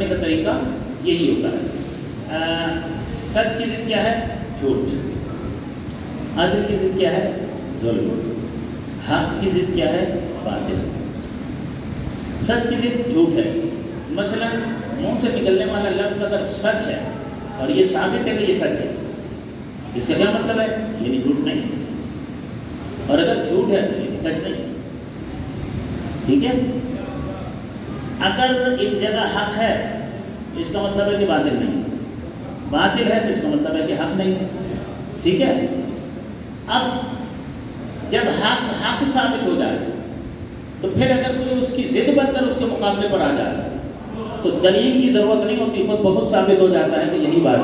کا طریقہ یہی ہوتا ہے۔ سچ کی ضد کیا ہے؟ جھوٹ۔ عدل کی ضد کیا ہے؟ ظلم۔ حق کی ضد کیا ہے؟ باطل۔ سچ کی ضد جھوٹ ہے۔ مثلا منہ سے نکلنے والا لفظ اگر سچ ہے اور یہ ثابت ہے کہ یہ سچ ہے، اس کا کیا مطلب ہے؟ یعنی جھوٹ نہیں، اور اگر جھوٹ ہے تو یہ سچ نہیں۔ ٹھیک ہے؟ اگر ایک جگہ حق ہے اس کا مطلب ہے کہ باطل نہیں، باطل ہے تو اس کا مطلب ہے کہ حق نہیں۔ ٹھیک ہے؟ اب جب حق ثابت ہو جائے تو پھر اگر کوئی اس کی ضد بن کر اس کے مقابلے پر آ جائے تو دلیل کی ضرورت نہیں ہوتی، خود بخود ثابت ہو جاتا ہے کہ یہی بات ہے۔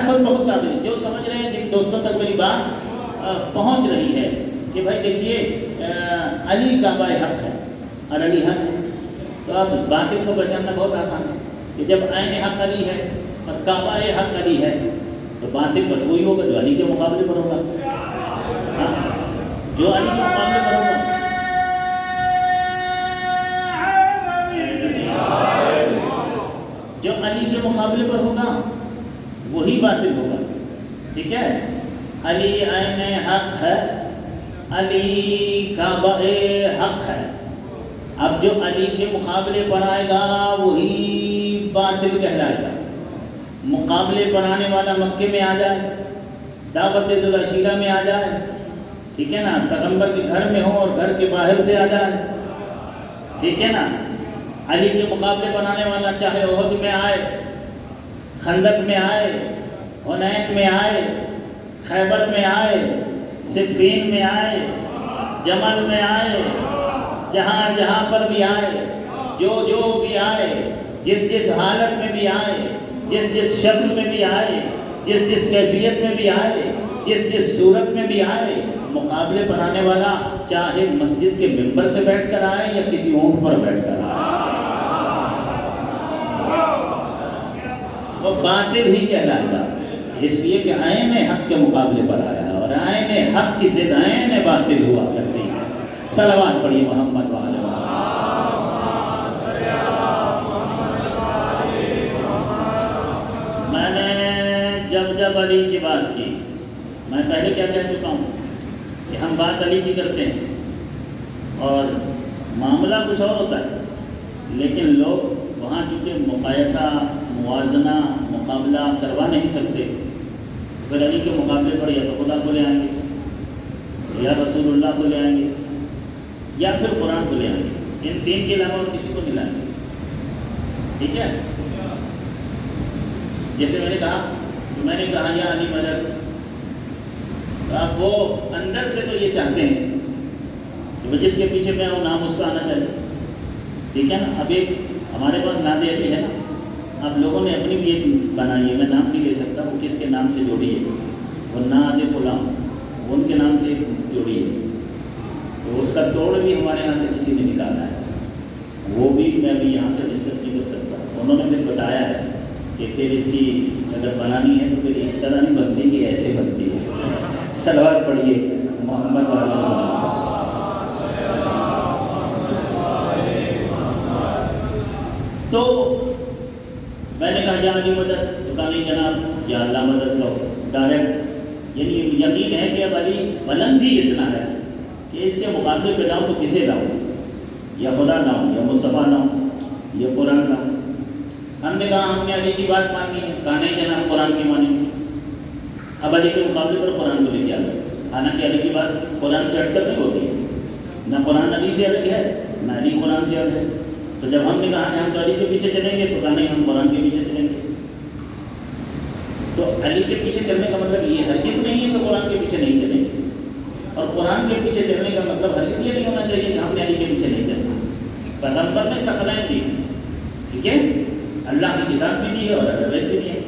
خود بہت ثابت۔ جو سمجھ رہے ہیں، جن دوستوں تک میری بات پہنچ رہی ہے کہ بھائی دیکھیے علی کعبہ حق ہے اور علی حق ہے، تو اب باطل کو پہچاننا بہت آسان ہے کہ جب عین حق علی ہے اور کعبہ حق علی ہے تو باطل بس وہی ہوگا جو علی کے مقابلے پر ہوگا، جو علی کے مقابلے پر ہوگا۔ جو علی کے مقابلے پر ہوگا وہی باطل ہوگا۔ ٹھیک ہے؟ علی عین حق ہے، علی کعبہ حق ہے، اب جو علی کے مقابلے پر آئے گا وہی باطل کہلائے گا۔ مقابلے پر آنے والا مکے میں آ جائے، دعوت ذوالعشیرہ میں آ جائے، ٹھیک ہے نا، پیغمبر کے گھر میں ہو اور گھر کے باہر سے آ جائے، ٹھیک ہے نا، علی کے مقابلے پر آنے والا چاہے احد میں آئے، خندق میں آئے، حنین میں آئے، خیبر میں آئے، صفین میں آئے، جمل میں آئے، جہاں جہاں پر بھی آئے، جو بھی آئے، جس حالت میں بھی آئے، جس شکل میں بھی آئے، جس کیفیت میں بھی آئے، جس صورت میں بھی آئے، مقابلے پر آنے والا چاہے مسجد کے ممبر سے بیٹھ کر آئے یا کسی اونٹ پر بیٹھ کر آئے، وہ باطل ہی کہلائے گا، اس لیے کہ عین حق کے مقابلے پر آیا اور عین حق کی ضد عین باطل ہوا کرتی ہے۔ صلوات پڑھیے محمد وعلی۔ میں نے جب علی کی بات کی، میں پہلے کیا کہہ چکا ہوں کہ ہم بات علی کی کرتے ہیں اور معاملہ کچھ اور ہوتا ہے، لیکن لوگ وہاں چونکہ مقایسہ، موازنہ، مقابلہ کروا نہیں سکتے، پھر علی کے مقابلے پر یا تو خدا کو لے آئیں گے یا رسول اللہ کو لے آئیں گے یا پھر قرآن کو لے آئیں گے، ان تین کے علاوہ اور کسی کو نہیں لائیں گے۔ ٹھیک ہے؟ جیسے میں نے کہا یا علی مدد، اب وہ اندر سے تو یہ چاہتے ہیں کہ جس کے پیچھے میں ہوں نام اس کا آنا چاہیے، ٹھیک ہے نا۔ اب ایک ہمارے پاس ناد علی ہے نا، اب لوگوں نے اپنی بھی ایک بنائی ہے، میں نام نہیں لے سکتا، وہ کس کے نام سے جوڑی ہے، وہ ناد فلاں، وہ ان کے نام سے جوڑی ہے، تو اس کا توڑ بھی ہمارے یہاں سے کسی نے نکالا ہے، وہ بھی میں بھی یہاں سے ڈسکس نہیں کر سکتا۔ انہوں نے پھر بتایا ہے کہ پھر اس کی اگر بنانی ہے تو پھر اس طرح نہیں بنتی کہ ایسے بنتی ہے۔ صلوات پڑھیے محمد وعلی۔ تو میں نے کہا یا علی مدد، تو کہا نہیں جناب یا اللہ مدد کرو ڈائریکٹ، یعنی یقین ہے کہ اب علی بلند ہی اتنا ہے کہ اس کے مقابلے پہ لاؤں تو کسے لاؤں، یا خدا لاؤں یا مصطفیٰ لاؤں یا قرآن لاؤں۔ ہم نے کہا ہم نے علی کی بات مانی ہے، کہا نہیں جناب قرآن کی مانیں گے۔ اب علی کے مقابلے پر قرآن کو لے کے آ گئے، حالانکہ علی کی بات قرآن سے ہٹ کر نہیں ہوتی ہے، نہ قرآن علی سے الگ ہے نہ علی قرآن سے الگ ہے۔ تو جب ہم نے کہا کہ ہم تو علی کے پیچھے چلیں گے، تو کہا نہیں ہم قرآن کے پیچھے چلیں گے۔ تو علی کے پیچھے چلنے کا مطلب یہ ہرگز نہیں ہے کہ قرآن کے پیچھے نہیں چلیں گے، اور قرآن کے پیچھے چلنے کا مطلب ہرگز یہ نہیں ہونا چاہیے کہ ہم نے علی کے پیچھے نہیں چلنا۔ پیغمبر نے ثقلین دی، ٹھیک ہے، اللہ کی کتاب بھی دی ہے اور روایت بھی دی ہے،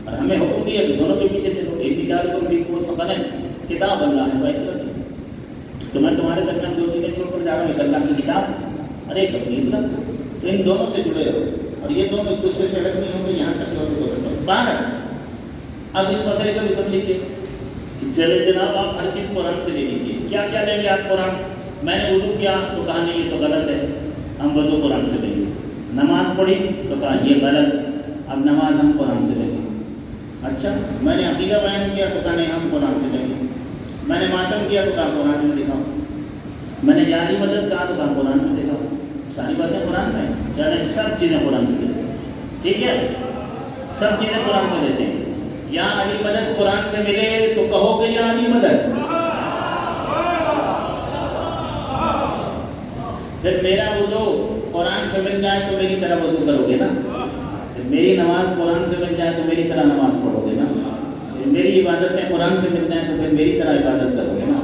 اور ہمیں حکم دیا کہ دونوں کے پیچھے چلو۔ ایک کتاب کو وہ ثقلین کتاب اللہ ہے بھائی، تو میں تمہارے درمیان دو چیزیں چھوڑ کر جا رہا ہوں، ایک اللہ کی کتاب اور ایک اپنی اطلاع، تو ان دونوں سے جڑے رہو، اور یہ دونوں ایک دوسرے سے الگ نہیں ہوں گے یہاں تک کہ باہر۔ اب اس مسئلے کا بھی سمجھ لیجیے کہ چلے جناب آپ ہر چیز قرآن سے لے لیجیے، کیا کیا لیں گے آپ قرآن؟ میں نے وضو کیا تو کہا نہیں یہ تو غلط ہے، ہم وضو قرآن سے لیں گے. نماز پڑھی تو کہا یہ غلط, اب نماز ہم قرآن سے لیں گے. اچھا میں نے عقیدہ بیان کیا تو کہا نہیں ہم قرآن سے لیں گے. میں نے ماتم کیا تو کہا قرآن میں دکھاؤ. میں نے جانی مدد کہا تو کہا قرآن میں دکھاؤ. ساری باتیں قرآن میں, چاہے سب چیزیں قرآن سے لیتے ہیں. ٹھیک ہے, سب چیزیں قرآن سے لیتے ہیں. یا علی مدد قرآن سے ملے تو کہو گے یا علی مدد. پھر میرا وضو قرآن سے مل جائے تو میری طرح وضو کرو گے نا. میری نماز قرآن سے مل جائے تو میری طرح نماز پڑھو گے نا. میری عبادتیں قرآن سے مل جائیں تو پھر میری طرح عبادت کرو گے نا.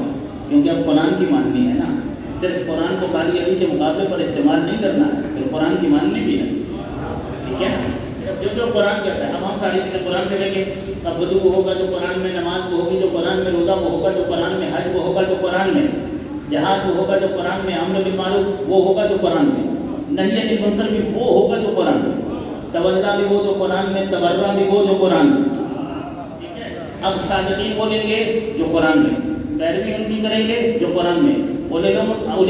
کیونکہ اب قرآن کی ماننی ہے نا, صرف قرآن کو خالی علی کے مقابلے پر استعمال نہیں کرنا ہے, پھر قرآن کی ماننی بھی ہے. ٹھیک ہے, جو قرآن کہتا ہے. اب ہم ساری چیزیں قرآن سے لیں گے. اب وضو وہ ہوگا جو قرآن میں, نماز وہ ہوگی جو قرآن میں, روزہ وہ ہوگا جو قرآن میں, حج وہ ہوگا جو قرآن میں, جہاد وہ ہوگا جو قرآن میں, امر بالمعروف وہ ہوگا جو قرآن میں, نہی عن المنکر بھی وہ ہوگا جو قرآن میں, تولا بھی وہ جو قرآن میں, تبرع بھی وہ جو قرآن میں. ٹھیک ہے, اب صادقین بولیں گے جو قرآن میں, پیروی ان کی کریں گے جو قرآن میں, اولی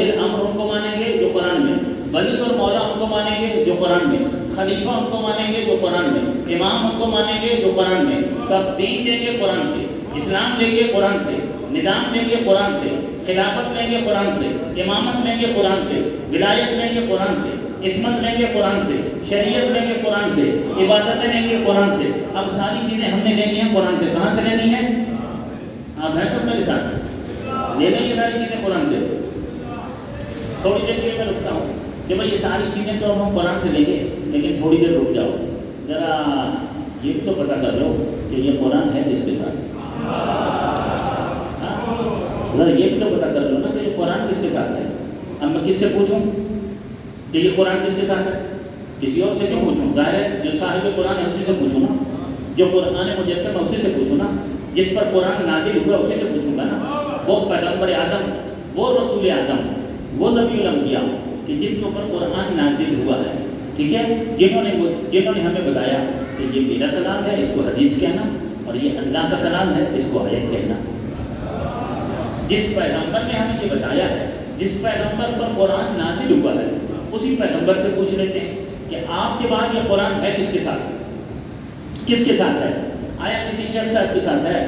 الامر ان کو مانیں گے جو قرآن میں, ولی اور مولا ان کو مانیں گے جو قرآن میں, خلیفہ ان کو مانیں گے جو قرآن میں, امام ان کو مانیں گے جو قرآن میں. تب دین لیں گے قرآن سے, اسلام لیں گے قرآن سے, نظام لیں گے قرآن سے, خلافت لیں گے قرآن سے, امامت لیں گے قرآن سے, ولایت لیں گے قرآن سے, عصمت لیں گے قرآن سے, شریعت لیں گے قرآن سے, عبادتیں لیں گے قرآن سے. اب ساری چیزیں ہم نے لینی ہیں قرآن سے. کہاں سے لینی ہے؟ آپ ہیں سب میرے ساتھ, لے لیں گے ساری چیزیں قرآن سے. تھوڑی دیر کے لیے میں رکتا ہوں کہ بھائی یہ ساری چیزیں تو اب ہم قرآن سے لیں گے, لیکن تھوڑی دیر رک جاؤ, ذرا یہ تو پتہ کر لو کہ یہ قرآن ہے کس کے ساتھ. ذرا یہ بھی تو پتہ کر لو نا کہ یہ قرآن کس کے ساتھ ہے. اب میں کس سے پوچھوں کہ یہ قرآن کس کے ساتھ ہے؟ کسی اور سے کیوں پوچھوں؟ ظاہر ہے جو صاحب قرآن ہے اسی سے پوچھوں نا, جو قرآن مجسم ہے اسی سے پوچھوں نا, جس پر قرآن نازل ہوا اسی سے پوچھوں گا نا. وہ پیغمبر اعظم, وہ رسول اعظم, وہ نبی الانبیاء کہ جن کے اوپر قرآن نازل ہوا ہے. ٹھیک ہے, جنہوں نے ہمیں بتایا کہ یہ میرا کلام ہے, اس کو حدیث کہنا, اور یہ اللہ کا کلام ہے, اس کو آیت کہنا. جس پیغمبر نے ہمیں یہ بتایا ہے, جس پیغمبر پر قرآن نازل ہوا ہے, اسی پیغمبر سے پوچھ لیتے ہیں کہ آپ کے بعد یہ قرآن ہے کس کے ساتھ, کس کے ساتھ ہے؟ آیا کسی شخص صاحب کے ساتھ ہے,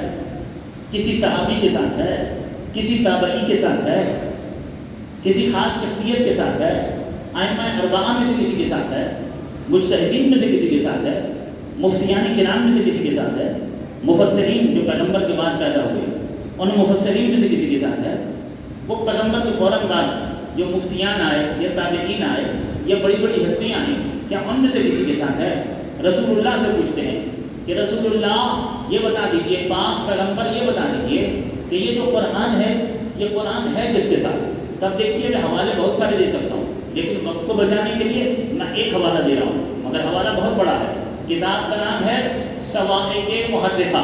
کسی صحابی کے ساتھ ہے, کسی تابعی کے ساتھ ہے, کسی خاص شخصیت کے ساتھ ہے, ائمہ اربعہ میں سے کسی کے ساتھ ہے, مجتہدین میں سے کسی کے ساتھ ہے, مفتیان کرام میں سے کسی کے ساتھ ہے, مفسرین جو پیغمبر کے بعد پیدا ہوئے ان مفسرین میں سے کسی کے ساتھ ہے, وہ پیغمبر کے فوراً بعد جو مفتیان آئے یا تابعین آئے یا بڑی بڑی ہستیاں آئیں, کیا ان میں سے کسی کے ساتھ ہے؟ رسول اللہ سے پوچھتے ہیں کہ رسول اللہ یہ بتا دیجئے, پاک پیغمبر یہ بتا دیجئے کہ یہ جو قرآن ہے یہ قرآن ہے کس کے ساتھ. تب دیکھیے میں حوالے بہت سارے دے سکتا ہوں, لیکن وقت کو بچانے کے لیے میں ایک حوالہ دے رہا ہوں, مگر حوالہ بہت بڑا ہے. کتاب کا نام ہے سوائق محدثہ,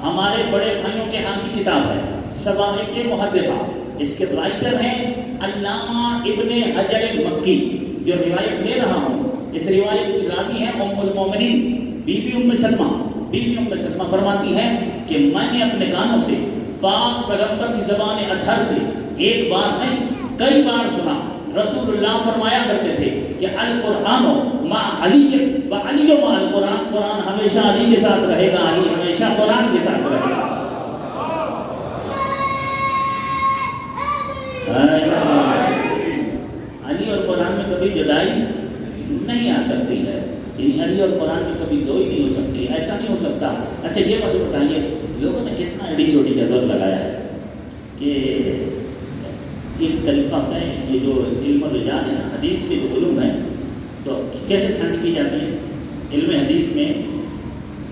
ہمارے بڑے بھائیوں کے ہاں کی کتاب ہے سوائق محدثہ. اس کے رائٹر ہیں علامہ ابن حجر المکی. جو روایت لے رہا ہوں اس روایت کی راوی ہے ام المومنین بی بی ام سلمہ. بی بی ام سلمہ فرماتی ہیں کہ میں نے اپنے کانوں سے پاک پیغمبر کی زبان اطہر سے ایک بار نہیں کئی بار سنا. رسول اللہ فرمایا کرتے تھے کہ القرآن مع علی و علی مع القرآن, قرآن ہمیشہ علی کے ساتھ رہے گا, علی ہمیشہ قرآن کے ساتھ رہے گا. علی اور قرآن میں کبھی جدائی نہیں آ سکتی ہے, یعنی علی اور قرآن میں کبھی دو ہی نہیں ہو سکتی, ایسا نہیں ہو سکتا. اچھا یہ مجھے بتائیے, لوگوں نے کتنا ایڈی چوٹی کا دور لگایا ہے کہ ایک طریقہ ہے یہ جو علم الرجال ہے نا, حدیث کے جو علوم ہیں تو کیسے چھانٹ کی جاتی ہے. علم حدیث میں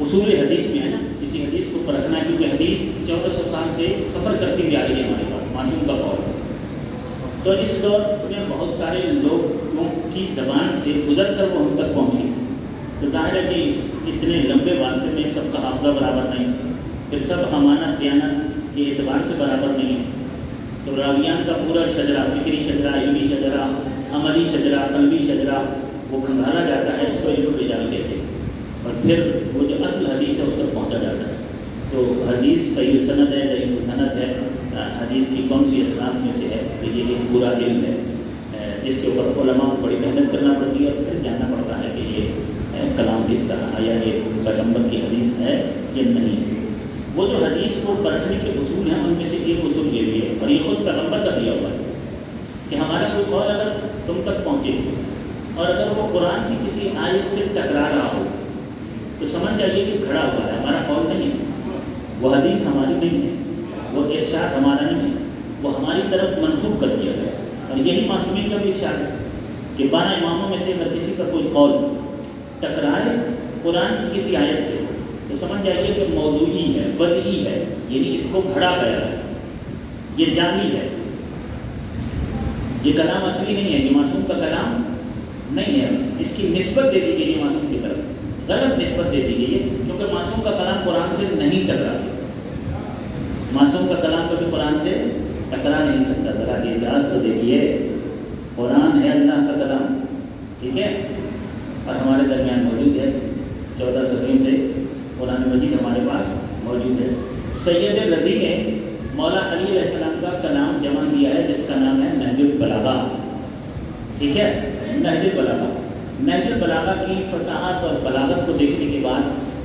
اصول حدیث میں ہے نا, کسی حدیث کو پرکھنا ہے, کیونکہ حدیث 1400 سال سے سفر کرتی ہوئی آ رہی ہے ہمارے پاس, معصوم کا قول. تو اس دور میں بہت سارے لوگوں کی زبان سے گزر کر وہ ہم تک پہنچے. تو ظاہر ہے کہ اتنے لمبے واسطے میں سب کا حافظہ برابر نہیں, پھر سب امانت دیانت کے اعتبار سے برابر نہیں. تو راویان کا پورا شجرہ, فکری شجرہ, علمی شجرہ, عملی شجرہ, قلبی شجرہ وہ کھنگالا جاتا ہے, اس کو علم الرجال کہتے ہیں. اور پھر وہ جو اصل حدیث ہے اس تک پہنچا جاتا ہے. تو حدیث صحیح سند ہے, ضعیف سند ہے, حدیث کی کون سی اصناف میں سے ہے, تو یہ ایک پورا علم ہے. جس کے اوپر علماء کو بڑی محنت کرنا پڑتی ہے اور پھر جاننا پڑتا ہے کہ یہ کلام کس کا ہے یا یہ پیغمبر کی حدیث ہے یا نہیں۔ وہ جو حدیث کو پرکھنے کے اصول ہیں ان میں سے ایک اصول یہ بھی ہے، اور یہ خود پیغمبر کا دیا ہوا ہے، کہ ہمارا کوئی قول اگر تم تک پہنچے اور اگر وہ قرآن کی کسی آیت سے ٹکرا رہا ہو تو سمجھ جائیے کہ کھڑا ہوا ہے، ہمارا قول نہیں ہے، وہ حدیث ہماری نہیں ہے، وہ ارشاد ہمارا نہیں ہے، وہ ہماری طرف منسوخ کر دیا گیا۔ اور یہی معصومین کا بھی ارشاد ہے کہ 12 اماموں میں سے اگر کسی کا کوئی قول ٹکرائے قرآن کی کسی آیت سے تو سمجھ جائیے کہ موضوعی ہے، بدعی ہے، یعنی اس کو گھڑا گیا ہے، یہ جعلی ہے، یہ کلام اصلی نہیں ہے، یہ معصوم کا کلام نہیں ہے، اس کی نسبت دے دی گئی ہے معصوم کی طرف، غلط نسبت دے دی گئی ہے، کیونکہ معصوم کا کلام قرآن سے نہیں ٹکرا سکتا، معصوم کا کلام کبھی قرآن سے ٹکرا نہیں سکتا۔ ذرا اعجاز تو دیکھیے، قرآن ہے اللہ کا کلام، ٹھیک ہے، اور ہمارے درمیان موجود ہے، 14 صدیوں سے قرآن مجید ہمارے پاس موجود ہے۔ سید رضی نے مولا علی علیہ السلام کا کلام جمع کیا ہے جس کا نام ہے نہج البلاغہ، ٹھیک ہے، نہج البلاغہ۔ نہج البلاغہ کی فصاحت اور بلاغت کو دیکھنے کے بعد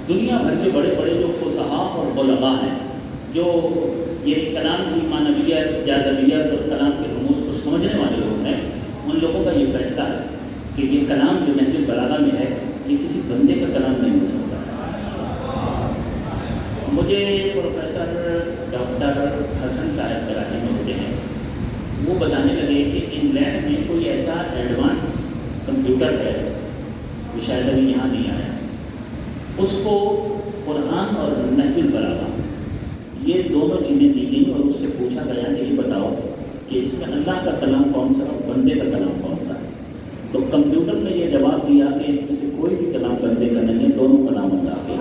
دنیا بھر کے بڑے بڑے جو فصحاء اور بلغاء ہیں، جو یہ کلام کی معنویت، جاذبیت اور کلام کے رموز کو سمجھنے والے لوگ ہیں، ان لوگوں کا یہ فیصلہ ہے کہ یہ کلام جو نہج البلاغہ میں ہے یہ کسی بندے کا کلام نہیں ہو سکتا۔ مجھے پروفیسر ڈاکٹر حسن صاحب کراچی میں ہوتے ہیں، وہ بتانے لگے کہ انگلینڈ میں کوئی ایسا ایڈوانس کمپیوٹر ہے جو شاید ابھی یہاں نہیں آیا، اس کو قرآن اور نہج البلاغہ یہ دونوں چیزیں دی گئیں اور اس سے پوچھا گیا کہ یہ بتاؤ کہ اس میں اللہ کا کلام کون سا اور بندے کا کلام کون سا ہے، تو کمپیوٹر نے یہ جواب دیا کہ اس میں سے کوئی بھی کلام بندے کا نہیں ہے، دونوں کلام اللہ کے،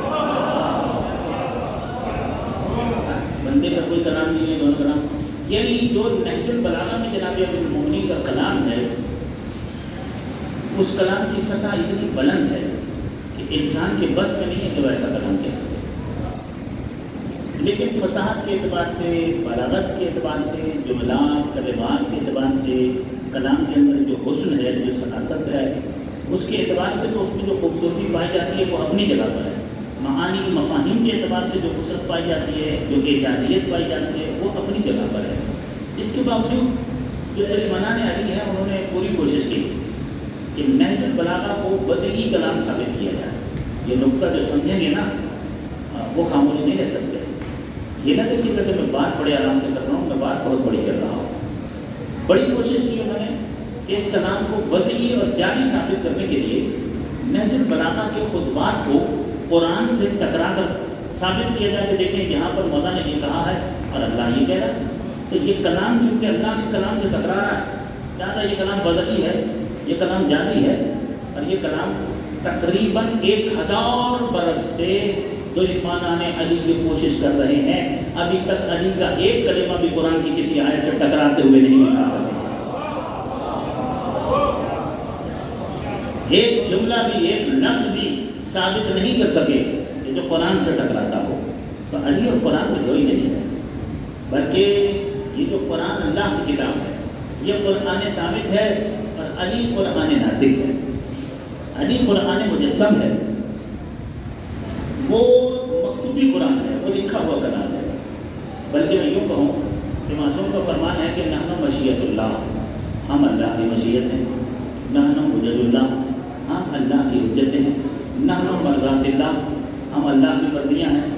بندے کا کوئی کلام نہیں ہے، دونوں کلام۔ یعنی جو نہج البلاغہ میں جناب امیر المومنین کا کلام ہے، اس کلام کی سطح اتنی بلند ہے کہ انسان کے بس میں نہیں ہے کہ وہ ایسا کلام کہہ سکے، لیکن فصاحت کے اعتبار سے، بلاغت کے اعتبار سے، جملات کلمات کے اعتبار سے، کلام کے اندر جو حسن ہے، جو سناست ہے، اس کے اعتبار سے تو اس میں جو خوبصورتی پائی جاتی ہے وہ اپنی جگہ پر ہے، معانی مفاہیم کے اعتبار سے جو وسعت پائی جاتی ہے، جو اعجازیت پائی جاتی ہے، وہ اپنی جگہ پر ہے۔ اس کے باوجود جو دشمنان علی ہیں انہوں نے پوری کوشش کی کہ نہج البلاغہ کو بدعی کلام ثابت کیا جائے۔ یہ نقطہ جو سمجھیں گے نا وہ خاموش نہیں رہ سکتے۔ یہ نہ دیکھیے کہ میں بات بڑے آرام سے کر رہا ہوں، میں بات بہت بڑی کر رہا ہوں۔ بڑی کوشش کی انہوں نے کہ اس کلام کو بدعی اور جعلی ثابت کرنے کے لیے نہج البلاغہ کے خطبات کو قرآن سے ٹکرا کر ثابت کیا جائے کہ دیکھیں یہاں پر مولا نے یہ کہا ہے اور اللہ یہ کہہ رہا ہے، تو یہ کلام چونکہ اللہ کے کلام سے ٹکرا رہا ہے، زیادہ یہ کلام بدعی ہے، یہ کلام جعلی ہے، اور یہ کلام تقریباً 1000 برس سے دشمنان علی کی کوشش کر رہے ہیں، ابھی تک علی کا ایک کلمہ بھی قرآن کی کسی آیت سے ٹکراتے ہوئے نہیں دکھا سکے، ایک جملہ بھی، ایک لفظ بھی ثابت نہیں کر سکے کہ جو قرآن سے ٹکراتا ہو۔ تو علی اور قرآن میں کوئی نہیں ہے، بلکہ یہ جو قرآن اللہ کی کتاب ہے یہ قرآن ثابت ہے، اور علی قرآن ناطق ہے، علی قرآن مجسم ہے، وہ مکتوبی قرآن ہے، وہ لکھا ہوا کلام ہے۔ بلکہ میں یوں کہوں کہ معصوم کا فرمان ہے کہ نحن مشیت اللہ، ہم اللہ کی مشیت ہیں، نحن حجت اللہ، ہم اللہ کی حجتیں ہیں، نحن مرضات اللہ، ہم اللہ کی مرضیاں ہیں۔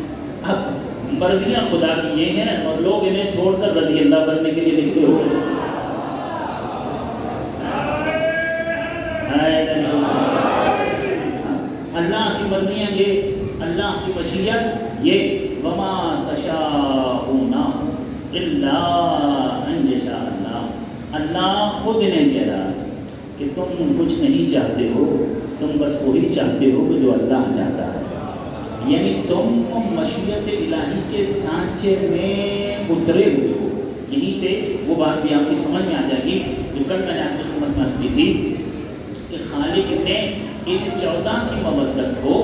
اب مرضیاں خدا کی یہ ہیں اور لوگ انہیں چھوڑ کر رضی اللہ بننے کے لیے نکلے ہوئے ہیں۔ اللہ کی مرضیاں یہ، اللہ کی مشیت یہ، وما تشاءون الا ان یشاء اللہ، اللہ خود انہیں کہہ رہا ہے کہ تم کچھ نہیں چاہتے ہو، تم بس وہی چاہتے ہو جو اللہ چاہتا ہے۔ یعنی تم مشیت الہی کے سانچے میں اترے ہوئے ہو۔ یہیں سے وہ بات بھی آپ کی سمجھ میں آ جائے گی جو کل میں نے آپ کی خدمت میں عرض کی تھی کہ خالق نے ان 14 کی مودت کو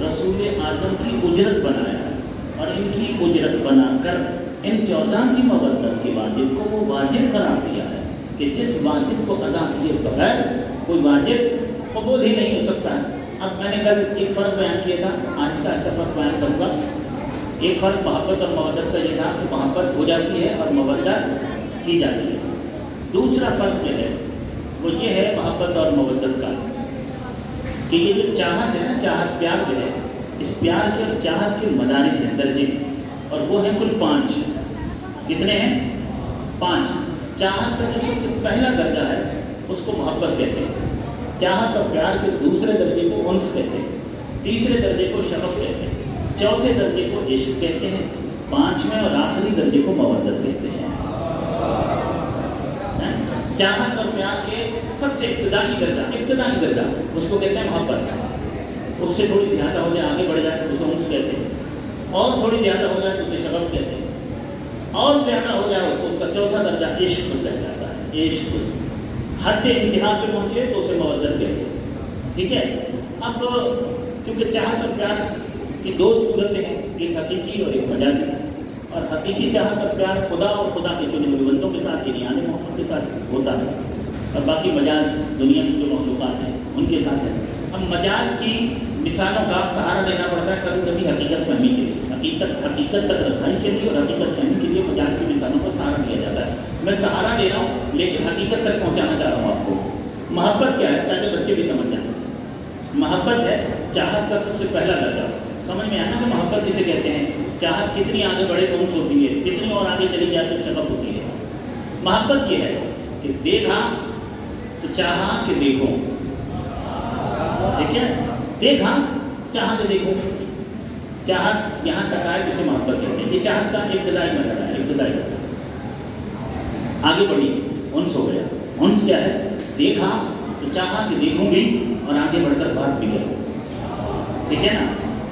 رسول اعظم کی اجرت بنایا ہے، اور ان کی اجرت بنا کر ان 14 کی مودت کے واجب کو وہ واجب قرار دیا ہے۔ کہ جس واجب کو ادا کیے بغیر کوئی واجب قبول ہی نہیں ہو سکتا ہے۔ اب میں نے کل ایک فرق بیان کیا تھا، آہستہ آہستہ فرق بیان کروں گا۔ ایک فرق محبت اور مودت کا یہ تھا کہ محبت ہو جاتی ہے اور مودت کی جاتی ہے۔ دوسرا فرق جو ہے وہ یہ ہے محبت اور مودت کا کہ یہ جو چاہت ہے نا، چاہت پیار جو ہے، اس پیار کے اور چاہت کے مدارج ہیں، درجے، اور وہ ہیں کل 5۔ کتنے ہیں؟ 5۔ چاہت کا جو سب سے پہلا درجہ ہے اس کو محبت کہتے ہیں، چاہت اور پیار کے دوسرے درجے کو انس کہتے ہیں، تیسرے درجے کو شغف کہتے ہیں، چوتھے درجے کو عشق کہتے ہیں، 5ویں اور آخری درجے کو مودت کہتے ہیں۔ چاہت اور پیار کے سب سے ابتدائی درجہ اس کو کہتے ہیں محبت، اس سے تھوڑی زیادہ ہو جائے، آگے بڑھ جائے تو اسے انس کہتے ہیں، اور تھوڑی زیادہ ہو جائے تو اسے شغف کہتے ہیں، اور زیادہ ہو جائے تو اس کا چوتھا درجہ عشق کہلاتا ہے۔ عشق حد انتہا پہ پہنچے تو اسے مودت کہتے ہیں، ٹھیک ہے۔ اب چونکہ چاہت اور پیار کی 2 صورتیں ہیں، ایک حقیقی اور ایک مجازی، اور حقیقی چاہت اور پیار خدا اور خدا کے چنے ہوئے بندوں کے ساتھ یعنی آل محمد کے ساتھ ہوتا ہے، اور باقی مجاز دنیا کی جو مخلوقات ہیں ان کے ساتھ ہے۔ اب مجاز کی مثالوں کا سہارا لینا پڑتا ہے کبھی کبھی حقیقت فہمی کے لیے، حقیقت تک رسائی کے لیے اور حقیقت فہمی کے لیے مجاز کی مثالوں کا سہارا لیا جاتا ہے۔ میں سہارا لے رہا ہوں لیکن حقیقت تک پہنچانا چاہ رہا ہوں آپ کو۔ محبت کیا ہے تاکہ بچے بھی سمجھ جائیں؟ محبت ہے چاہت کا سب سے پہلا درجہ۔ سمجھ میں آنا کہ محبت جسے کہتے ہیں، چاہت کتنی آگے بڑھے تو انس ہوتی ہے، کتنی اور آگے چلی جائے تو شغف ہوتی ہے۔ محبت یہ ہے کہ دیکھا تو چاہا کہ دیکھو، ٹھیک ہے، دیکھا چاہا کہ دیکھو، چاہت یہاں تک آئے اسے محبت کہتے ہیں۔ یہ چاہت کا ابتدائی مرحلہ ہے، ابتدائی آگے بڑھی انس ہو گیا۔ انس کیا ہے؟ دیکھا تو چاہا کہ دیکھوں بھی اور آگے بڑھ کر بات بھی کروں، ٹھیک ہے نا،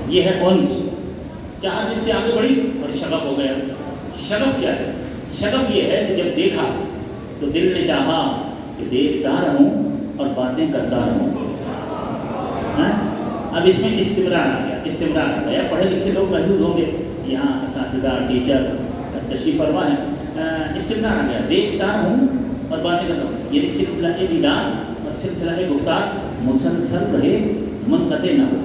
یہ ہے انس۔ چاہت اس سے آگے بڑھی اور شغف ہو گیا۔ شغف کیا ہے؟ شغف یہ ہے کہ جب دیکھا تو دل نے چاہا کہ دیکھتا رہوں اور باتیں کرتا رہوں۔ اب اس میں استمرار آ گیا۔ پڑھے لکھے لوگ محظوظ ہوں گے، یہاں اساتذہ ٹیچرز تشریف فرما ہے، استمرار آ گیا، دیکھتا رہوں اور باتیں کرتا ہوں، یعنی سلسلہ دیدار اور سلسلہ گفتار مسلسل رہے، منقطع نہ ہو۔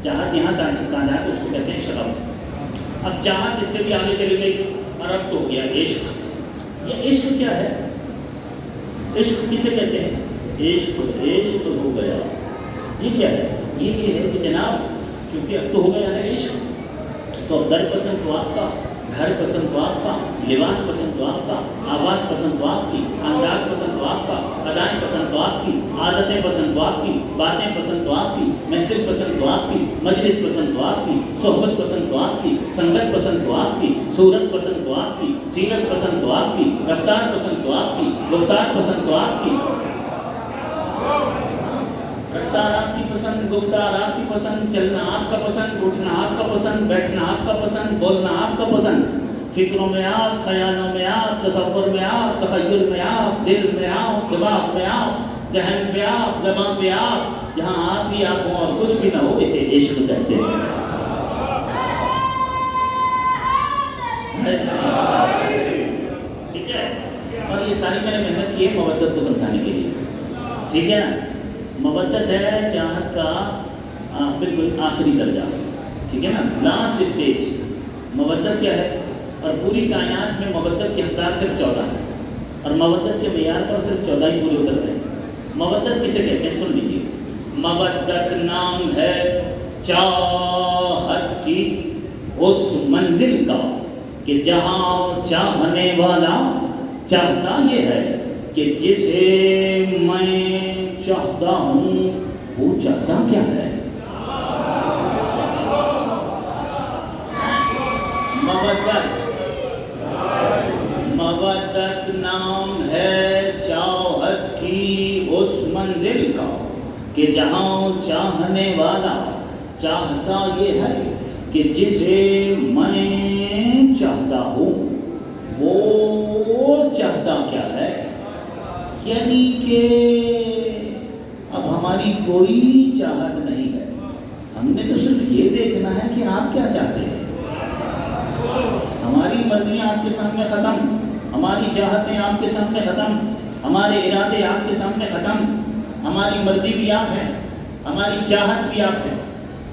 چاہت یہاں کہا جائے تو اس کو کہتے ہیں شغف۔ اب چاہت اس سے بھی آگے چلی گئی اور اب تو ہو گیا عشق۔ یہ عشق کیا ہے؟ عشق کسے کہتے ہیں؟ عشق ہو گیا۔ یہ کیا ہے؟ یہ ہے کہ جناب چونکہ اب تو ہو گیا ہے عشق، تو در پسند تو آپ کا، گھر پسند تو آپ کا، لباس پسند تو آپ کا، آواز پسند تو آپ کی، انداز پسند تو آپ کا، ادائیں پسند تو آپ کی، عادتیں پسند تو آپ کی، باتیں پسند تو آپ کی، محفل پسند تو آپ کی، مجلس پسند تو آپ کی، صحبت پسند تو آپ کی، سنگت پسند تو آپ کی، صورت پسند تو آپ کی، سیرت پسند تو آپ کی، رفتار پسند تو آپ کی، گفتار پسند تو آپ کی، رفتار آپ کی پسند، گفتار آپ کی پسند، چلنا آپ کا پسند، اٹھنا آپ کا پسند، بیٹھنا آپ کا پسند، بولنا آپ کا پسند، فکروں میں آپ، خیالوں میں آپ، تصور میں آپ، تخیل میں آپ، دل میں آپ، دماغ میں آپ، ذہن میں آپ، زبان پہ آپ، جہاں آپ بھی آپ ہوں اور کچھ بھی نہ ہو، اسے عشق کہتے ہیں۔ ٹھیک ہے، اور یہ ساری میں نے محنت کی ہے مودت کو سمجھانے کے لیے، ٹھیک ہے نا۔ مودت ہے چاہت کا بالکل آخری درجہ، ٹھیک ہے نا، لاسٹ اسٹیج۔ مودت کیا ہے؟ اور پوری کائنات میں مودت کے حقدار صرف 14 ہیں، اور مودت کے معیار پر صرف 14 ہی پورے اتر رہے ہیں۔ مودت کسے کہتے ہیں؟ سن لیجیے، مودت نام ہے چاہت کی اس منزل کا کہ جہاں چاہنے والا چاہتا یہ ہے کہ جسے میں چاہتا ہوں وہ چاہتا کیا ہے۔ مودت نام ہے چاہت کی اس منزل کا کہ جہاں چاہنے والا چاہتا یہ ہے کہ جسے میں چاہتا ہوں وہ چاہتا کیا ہے۔ یعنی کہ اب ہماری کوئی چاہت نہیں ہے، ہم نے تو صرف یہ دیکھنا ہے کہ آپ کیا چاہتے ہیں۔ ہماری مرضیاں آپ کے سامنے ختم، ہماری چاہتیں آپ کے سامنے ختم، ہمارے ارادے آپ کے سامنے ختم، ہماری مرضی بھی آپ ہیں، ہماری چاہت بھی آپ ہیں،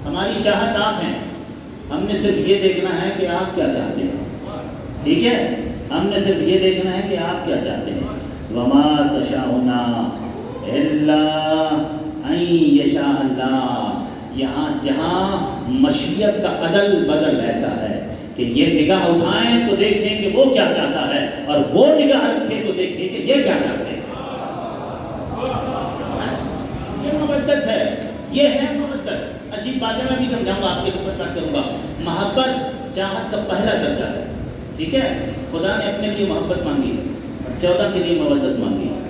ہماری چاہت آپ ہیں، ہم نے صرف یہ دیکھنا ہے کہ آپ کیا چاہتے ہیں، ٹھیک ہے؟ ہم نے صرف یہ دیکھنا ہے کہ آپ کیا چاہتے ہیں۔ وَمَا تَشَاءُونَ إِلَّا أَن يَشَاءَ اللَّهُ، یہاں جہاں مشیت کا عدل بدل ایسا ہے کہ یہ نگاہ اٹھائیں تو دیکھیں کہ وہ کیا چاہتا ہے، اور وہ نگاہ رکھیں تو دیکھیں کہ یہ کیا چاہتے ہیں۔ یہ مودت ہے، یہ ہے مودت۔ عجیب باتیں میں بھی سمجھاؤں گا، آپ کی خدمت میں کروں گا۔ محبت چاہت کا پہلا درجہ ہے، ٹھیک ہے؟ خدا نے اپنے لیے محبت مانگی ہے، 14 کے لیے مودت مانگی ہے۔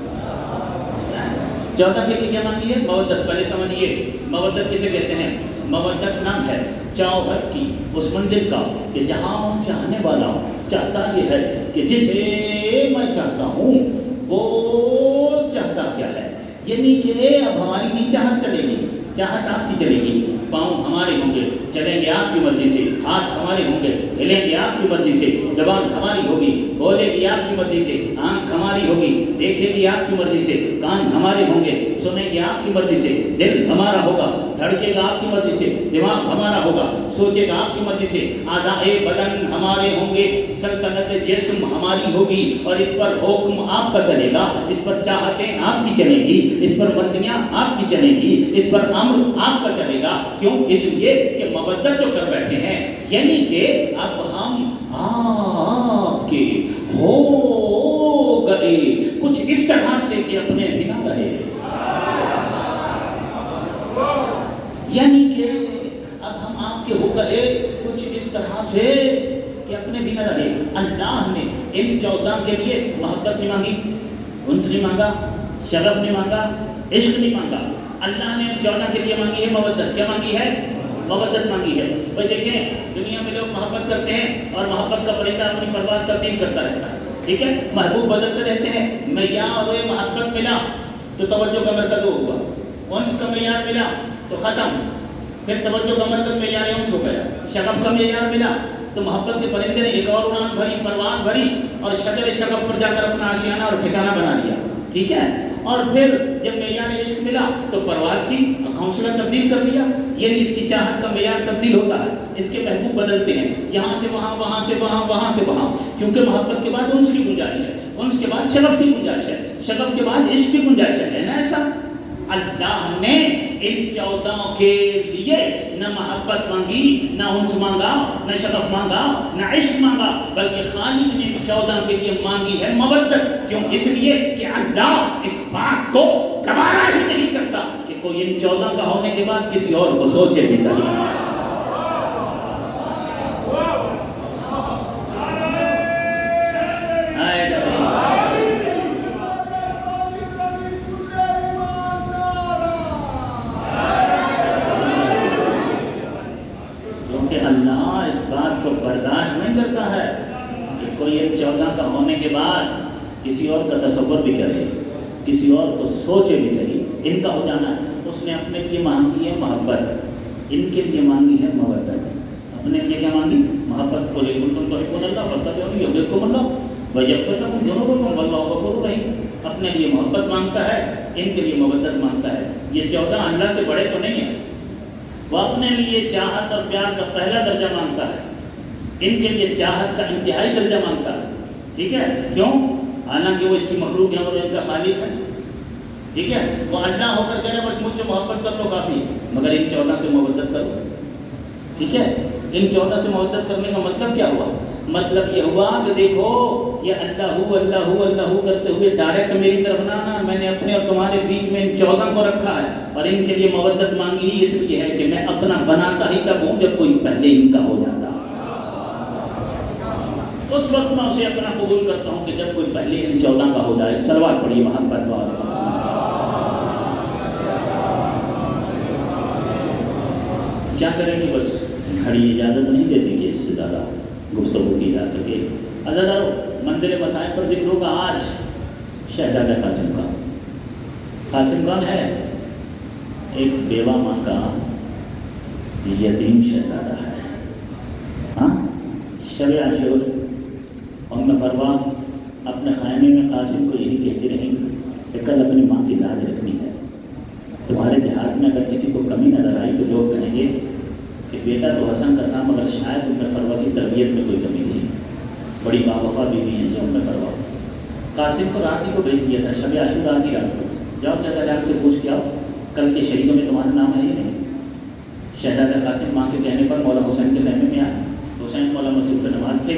14 کے لیے کیا مانگی ہے؟ مودت۔ پہلے سمجھیے مودت کسے کہتے ہیں؟ مودت نام ہے چاہت کی، اس منزل کا کہ جہاں چاہنے والا چاہتا یہ ہے کہ جسے میں چاہتا ہوں وہ چاہتا کیا ہے، یعنی کہ اب ہماری نہیں چاہت چلے گی، چاہت آپ کی چلے گی۔ پاؤں ہمارے ہوں گے، چلیں گے آپ کی مرضی سے، ہاتھ ہمارے ہوں گے، ہلیں گے آپ کی مرضی سے، زبان ہماری ہوگی، بولے گی آپ کی مرضی سے، آنکھ ہماری ہوگی، دیکھے گی آپ کی مرضی سے، کان ہمارے ہوں گے، سنیں گے آپ کی مرضی سے، دل ہمارا ہوگا، دھڑکے گا آپ کی مرضی سے، دماغ ہمارا ہوگا، سوچے گا آپ کی مرضی سے، اعضائے بدن ہمارے ہوں گے، سلطنت جسم ہماری ہوگی، اور اس پر حکم آپ کا چلے گا، اس پر چاہتیں آپ کی چلیں گی، اس پر مرضیاں آپ کی چلیں گی، اس پر امر آپ کا چلے گا۔ کیوں؟ اس لیے کہ مودت جو کر بیٹھے ہیں، یعنی کہ اب ہم آپ کے ہو گئے کچھ اس طرح سے کہ اپنے بنا رہے، یعنی کہ اب ہم آپ کے ہو گئے کچھ اس طرح سے کہ اپنے بنا رہے۔ اللہ نے ان 14 کے لیے محبت نہیں مانگی، انس نہیں مانگا، شرف نہیں مانگا، عشق نہیں مانگا، اللہ نے 14 کے لیے مانگی ہے مودت۔ کیا مانگی ہے؟ مودت مانگی ہے۔ بھائی دیکھیں دنیا میں لوگ محبت کرتے ہیں اور محبت کا پرندہ اپنی پرواز تبدیل کرتا رہتا ہے، ٹھیک ہے؟ محبوب بدلتے رہتے ہیں، معیار محبت ملا تو توجہ کا مرکز ہوا، انس کا معیار ملا تو ختم، پھر توجہ کا مرکز معیار انس ہو گیا، شغف کا معیار ملا تو محبت کے پرندے نے ایک اور اڑان بھری، پرواز بھری، اور شجر شغف پر جا کر اپنا آشیانہ اور ٹھکانہ بنا لیا، ٹھیک ہے؟ اور پھر جب معیار عشق ملا تو پرواز کی گھونسلہ تبدیل کر لیا، یعنی اس کی چاہت کا معیار تبدیل ہوتا ہے، اس کے محبوب بدلتے ہیں، یہاں سے وہاں، وہاں سے وہاں، وہاں سے وہاں، کیونکہ محبت کے بعد انس کی گنجائش ہے، انس کے بعد شغف کی گنجائش ہے، شغف کے بعد عشق کی گنجائش ہے نا ایسا؟ اللہ نے ان 14 کے لیے نہ محبت مانگی، نہ انس مانگا، نہ شغف مانگا، نہ عشق مانگا، بلکہ خالق نے 14 کے لیے مانگی ہے مودت۔ کیوں؟ اس لیے کہ اللہ اس بات کو گوارا ہی نہیں کرتا کہ کوئی ان 14 کا ہونے کے بعد کسی اور کو سوچے بھی صحیح۔ اللہ اس بات کو برداشت نہیں کرتا ہے کہ کوئی ایک 14 کا ہونے کے بعد کسی اور کا تصور بھی کرے، کسی اور کو سوچے بھی صحیح، ان کا ہو جانا ہے۔ اس نے اپنے لیے مانگی ہے محبت، ان کے لیے مانگی ہے مودت۔ اپنے لیے کیا مانگی؟ محبت۔ قل ان کنتم تحبون اللہ فاتبعونی یحببکم اللہ ویغفر لکم ذنوبکم واللہ غفور رحیم۔ اپنے لیے محبت مانگتا ہے، ان کے لیے مودت مانگتا ہے۔ یہ 14 اللہ سے بڑے تو نہیں ہیں، وہ اپنے لیے چاہت اور پیار کا پہلا درجہ مانگتا ہے، ان کے لیے چاہت کا انتہائی درجہ مانگتا ہے، ٹھیک ہے؟ کیوں؟ حالانکہ وہ اس کی مخلوق ہے اور ان کا خالق ہے، ٹھیک ہے؟ وہ اللہ ہو کر کہہ رہے بس مجھ سے محبت کر لو کافی ہے، مگر ان 14 سے محبت کرو، ٹھیک ہے؟ ان 14 سے محبت کرنے کا مطلب کیا ہوا؟ مطلب یہ ہوا کہ دیکھو یہ اللہ اللہ اللہ کرتے ہوئے ڈائریکٹ میری طرف نہ آنا، میں نے اپنے اور تمہارے بیچ میں ان 14 کو رکھا ہے، اور ان کے لیے مودت مانگی ہی اس لیے ہے کہ میں اپنا بناتا ہی تب ہوں جب کوئی پہلے ان کا ہو جاتا، اس وقت میں اسے اپنا قبول کرتا ہوں کہ جب کوئی پہلے ان 14 کا ہو جائے۔ صلوات پڑھیے محبت والے۔ کیا کریں کہ بس گھڑی اجازت نہیں دیتی کہ اس سے زیادہ گفتگو کی جا سکے۔ عزیزو منزل مسائل پر ذکر ہوگا آج شہزادہ قاسم کا۔ قاسم کون ہے؟ ایک بیوہ ماں کا یتیم شہزادہ ہے۔ ہاں، شب عاشور ام پروہ اپنے خیمے میں قاسم کو یہی کہتی رہیں کہ کل اپنی ماں کی لاج رکھنی ہے. تمہارے جہاد میں اگر کسی کو کمی نظر آئی تو لوگ کہیں گے کہ بیٹا تو حسن کا تھا مگر شاید ابن فروہ کی تربیت میں کوئی کمی تھی. بڑی باوفا بیوی ہیں یہ ابن فروہ. قاسم کو رات ہی کو بھیج دیا تھا، شب عاشور رات ہی رات کو، جاؤ چچا جان سے پوچھ کے آؤ کل کے شہیدوں میں تمہارا نام ہے یا نہیں. شہزادہ قاسم ماں کے کہنے پر مولا حسین کے خیمے میں آیا. حسین مولا مسعود پہ نماز تھے.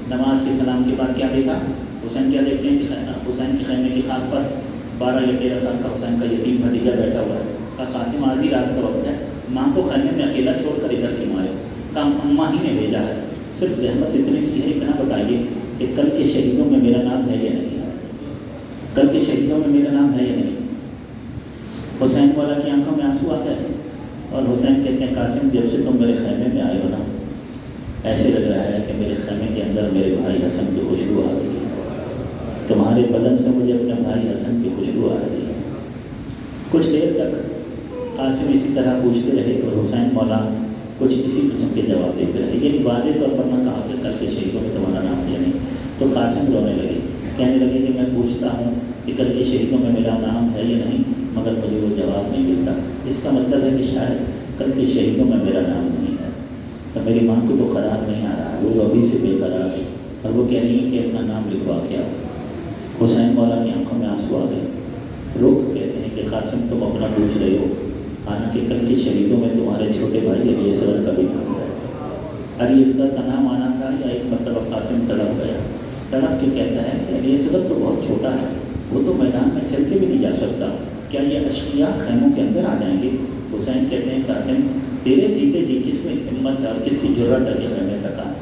نماز کے سلام کے بعد کیا دیکھا؟ حسین کیا دیکھتے ہیں کہ حسین کے خیمے کی خاک پر 12 یا 13 سال کا حسین کا یتیم بھتیجا بیٹھا ہوا ہے. کہا قاسم آدھی رات کا وقت ہے، ماں کو خیمے میں اکیلا چھوڑ کر ادھر کیوں آئے؟ کہا اماں ہی نے بھیجا ہے. صرف زحمت اتنی سی ہے، اتنا بتائیے کہ کل کے شہیدوں میں میرا نام ہے یا نہیں ہے؟ کل کے شہیدوں میں میرا نام ہے یا نہیں؟ حسین والا کی آنکھوں میں آنسو آتا ہے اور حسین کہتے ہیں قاسم جب سے تم میرے خیمے میں آئے ہو نا، ایسے لگ رہا ہے کہ میرے خیمے کے اندر میرے بھائی حسن کی خوشبو آ رہی ہے. تمہارے بدن سے مجھے اپنے بھائی حسن کی خوشبو آ رہی ہے. کچھ دیر تک قاسم اسی طرح پوچھتے رہے اور حسین مولا کچھ اسی قسم کے جواب دیتے رہے. یہ واضح طور پر نہ کہا کہ کل کے شہیدوں میں تمہارا نام ہے نہیں. تو قاسم رونے لگے، کہنے لگے کہ میں پوچھتا ہوں کہ کل کے شہیدوں میں میرا نام ہے یا نہیں، مگر مجھے وہ جواب نہیں ملتا. اس کا مطلب ہے کہ شاید کل کے شہیدوں میں میرا نام نہیں ہے. تو میری ماں کو تو قرار نہیں آ رہا، وہ ابھی سے بے قرار ہے اور وہ کہہ رہی ہے کہ اپنا نام لکھوا کے آؤ. حسین مولا کی آنکھوں میں آنسو آ گئے. لوگ کہتے ہیں کہ قاسم تم اپنا پوچھ رہے ہو، حالانکہ کل کے شہیدوں میں تمہارے چھوٹے بھائی علی اصغر کا بھی نام ہے. علی اصغر کا نام آنا تھا یا ایک مرتبہ قاسم تڑپ گیا. تڑپ کے کہتا ہے کہ علی اصغر تو بہت چھوٹا ہے، وہ تو میدان میں چل کے بھی نہیں جا سکتا، کیا یہ اشقیاء خیموں کے اندر آ جائیں گے؟ حسین کہتے ہیں قاسم تیرے جیتے جی کس میں ہمت ہے اور کس کی جرأت ہے کہ خیمے تک آئے؟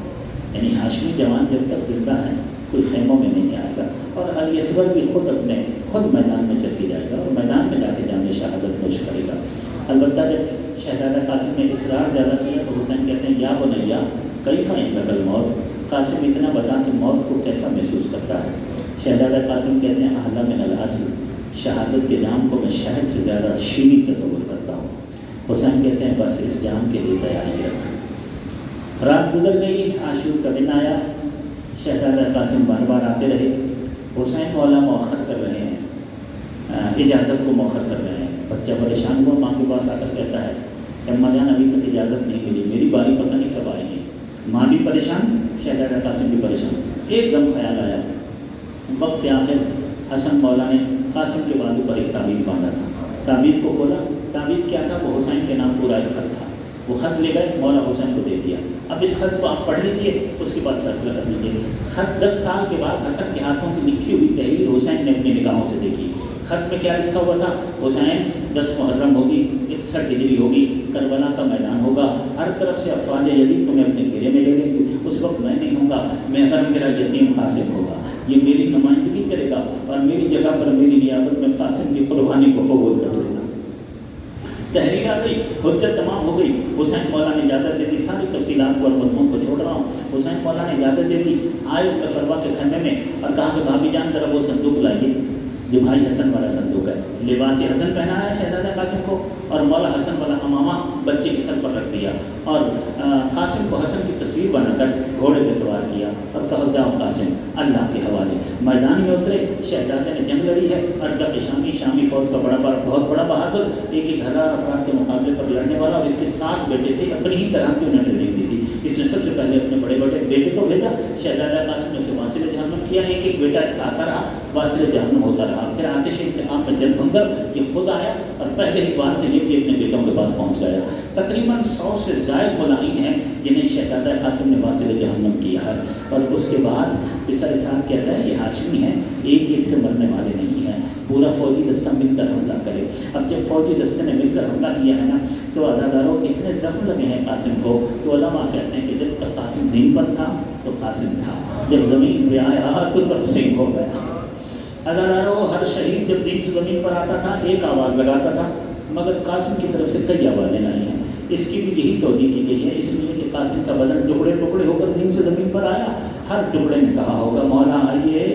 یعنی ہاشمی جوان جب تک زندہ ہے کوئی خیموں میں نہیں آئے گا. اور علی اصغر بھی خود میدان میں چل کے جائے گا اور میدان میں جا کے جان شہادت نوش کرے گا. البتہ جب شہزادہ قاسم نے اصرار زیادہ کیا تو حسین کہتے ہیں یا بنیا کیف عندک الموت. قاسم اتنا بتا کہ موت کو کیسا محسوس کرتا ہے. شہزادہ قاسم کہتے ہیں اعلیٰ من العسل، شہادت کے جام کو میں شہد سے زیادہ شیریں تصور کرتا ہوں. حسین کہتے ہیں بس اس جام کے لیے تیاری رکھ. رات گزر گئی، عاشور کا دن آیا. شہزادہ قاسم بار بار آتے رہے. حسین مولا مؤخر کر رہے ہیں، اجازت کو مؤخر کر رہے ہیں. بچہ پریشان ہوا، ماں کے پاس آ کر کہتا ہے کہ اماں جان ابھی تک اجازت نہیں ملی، میری باری پتہ نہیں کب آئے گی. ماں بھی پریشان، شہزادہ قاسم بھی پریشان. ایک دم خیال آیا، وقت آخر حسن مولا نے قاسم کے بازو پر ایک تعویذ باندھا تھا. تعویذ کو کھولا، تعویذ کیا تھا؟ وہ حسین کے نام پورا ایک خط تھا. وہ خط لے گئے، مولا حسین کو دے دیا. اب اس خط کو آپ پڑھ لیجیے، اس کے بعد فیصلہ کر لیجیے. خط 10 سال کے بعد حسن کے ہاتھوں کی لکھی ہوئی تحریر حسین نے اپنی نگاہوں سے دیکھی. خط میں کیا لکھا ہوا تھا؟ حسین 10 محرم ہوگی، 61 ہجری ہوگی، کربلا کا میدان ہوگا، ہر طرف سے افواج یزید تمہیں اپنے گھیرے میں لے لیں گے. اس وقت میں نہیں ہوں گا، محرم میرا یتیم قاسم ہوگا، یہ میری نمائندگی کرے گا اور میری جگہ پر میری نیابت میں قاسم کی قربانی کو قبول کر لے گا. تحریر آ گئی، حجت تمام ہو گئی. حسین مولا نے اجازت دے دی. ساری تفصیلات کو اور مضمون کو چھوڑ رہا ہوں. حسین مولا نے اجازت دے دی. آئے ابن فروہ کے خیمے میں اور کہا کہ بھابھی جان ذرا وہ صندوق لائیے جو بھائی حسن والا صندوق ہے. لباس حسن پہنایا شہزادہ قاسم کو اور مولا حسن والا امامہ بچے کے سر پر رکھ دیا اور قاسم کو حسن کی تصویر بنا کر گھوڑے پہ سوار کیا اور کہا جاؤ قاسم اللہ کے حوالے. میدان میں اترے. شہزادے نے جنگ لڑی ہے. ارزق شامی فوج کا بہت بڑا بہادر، 1000 افراد کے مقابلے پر لڑنے والا، اور اس کے 7 بیٹے تھے. اپنی ہی طرح کی انہوں نے ٹریننگ دی تھی. اس نے سب سے پہلے اپنے بڑے بیٹے کو بھیجا. شہزادہ قاسم نے اسے واصل جہنم کیا. ایک بیٹا اس کا آتا رہا، واصل جہنم ہوتا رہا. پھر آتش انتقام میں جل بھنگر یہ خود آیا اور پہلے ہی بار سے لے کے اپنے بیٹوں کے پاس پہنچ گیا. تقریباً 100 سے زائد ملائن ہیں جنہیں شہزادہ قاسم نے واصل جہنم کیا ہے. اور اس کے بعد قصہ اسحاق کہتا ہے یہ ہاشمی ہے، ایک سے مرنے والے نہیں ہیں. پورا فوجی دستہ مل کر حملہ کرے. اب جب فوجی دستے نے مل کر حملہ کیا ہے نا تو عزاداروں اتنے زخم لگے ہیں قاسم کو تو علماء کہتے ہیں کہ جب تک قاسم زمین پر تھا تو قاسم تھا، جب زمین پہ آیا تو تقسیم ہو گیا. عزاداروں ہر شہید جب زمین پر آتا تھا ایک آواز لگاتا تھا، مگر قاسم کی طرف سے کئی آوازیں آئی ہیں. اس کی بھی یہی توجہ کی گئی ہے، اس لیے کہ قاسم کا بدن ٹکڑے ٹکڑے ہو کر زمین پر آیا. ہر ٹکڑے نے کہا ہوگا مولا آئیے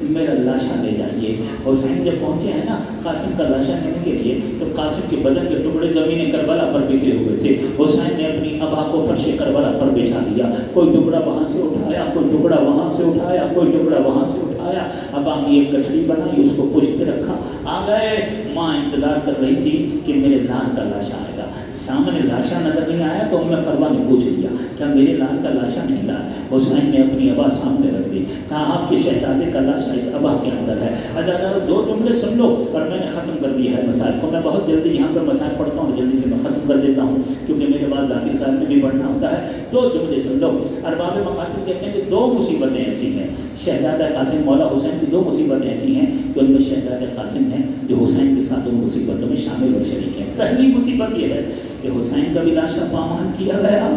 میرا لاشا لے جائیے۔ حسین جب پہنچے ہیں نا قاسم کا لاشا لینے کے لیے، تو قاسم کے بدن کے ٹکڑے زمین کربلا پر بکھرے ہوئے تھے۔ حسین نے اپنی ابا کو فرش کربلا پر بچھا دیا، کوئی ٹکڑا وہاں سے اٹھایا، کوئی ٹکڑا وہاں سے اٹھایا، کوئی ٹکڑا وہاں سے اٹھایا، ابا کی ایک گٹھڑی بنائی، اس کو پشت پہ رکھا، آ گئے۔ ماں انتظار کر رہی تھی کہ میرے لال کا لاشا آئے گا۔ سامنے لاشا نظر نہیں آیا تو ام فروا نے پوچھ لیا کیا میرے لال کا لاشا نہیں لایا؟ حسین نے اپنی ابا سامنے رکھ دی، کہا آپ کے شہزادے کا لاشا اس ابا کے اندر ہے۔ عزیزانو دو جملے سن لو اور میں نے ختم کر دیا ہے مسائل کو۔ میں بہت جلدی یہاں پر مسائل پڑھتا ہوں، جلدی سے میں ختم کر دیتا ہوں کیونکہ میرے بعد ذاکر صاحب نے بھی پڑھنا ہوتا ہے۔ دو جملے سن لو۔ ارباب مقاتل کہتے ہیں کہ دو مصیبتیں ایسی ہیں، شہزادہ قاسم مولا حسین کی دو مصیبتیں ایسی ہیں کہ ان میں شہزادہ قاسم ہیں جو حسین کے ساتھ ان مصیبتوں میں شامل اور شریک ہیں۔ پہلی مصیبت یہ ہے کہ حسین کا بھی لاشا پامال کیا گیا،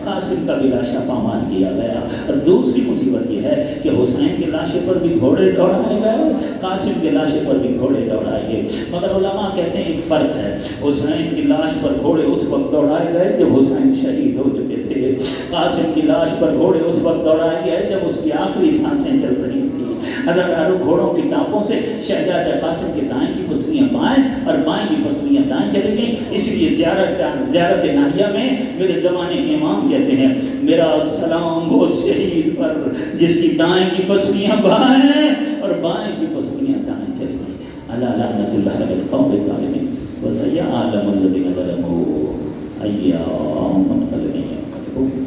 قاسم کا بھی لاشا پامال کیا گیا، اور دوسری مصیبت یہ ہے کہ حسین کے لاشے پر بھی گھوڑے دوڑائے گئے، قاسم کے لاشے پر بھی گھوڑے دوڑائے گئے۔ مگر علماء کہتے ہیں ایک فرق ہے، حسین کی لاش پر گھوڑے اس وقت دوڑائے گئے جب حسین شہید ہو چکے تھے، قاسم کی لاش پر گھوڑے اس وقت دوڑائے گئے جب اس کی آخری سانسیں چل رہی تھیں۔ ہزاروں گھوڑوں کی ٹانپوں سے شہزادہ قاسم کے دائیں کی پسلیاں بائیں اور بائیں کی پسلیاں دائیں چلی گئیں۔ اس لیے زیارت ناہیہ میں میرے زمانے کے امام کہتے ہیں میرا سلام وہ شہید پر جس کی دائیں کی پسلیاں بائیں اور بائیں کی پسلیاں دائیں چلی گئیں۔ الا لعنۃ اللہ علی القوم الظالمین وسیعلم الذین ظلموا ایام منقلب ینقلبون۔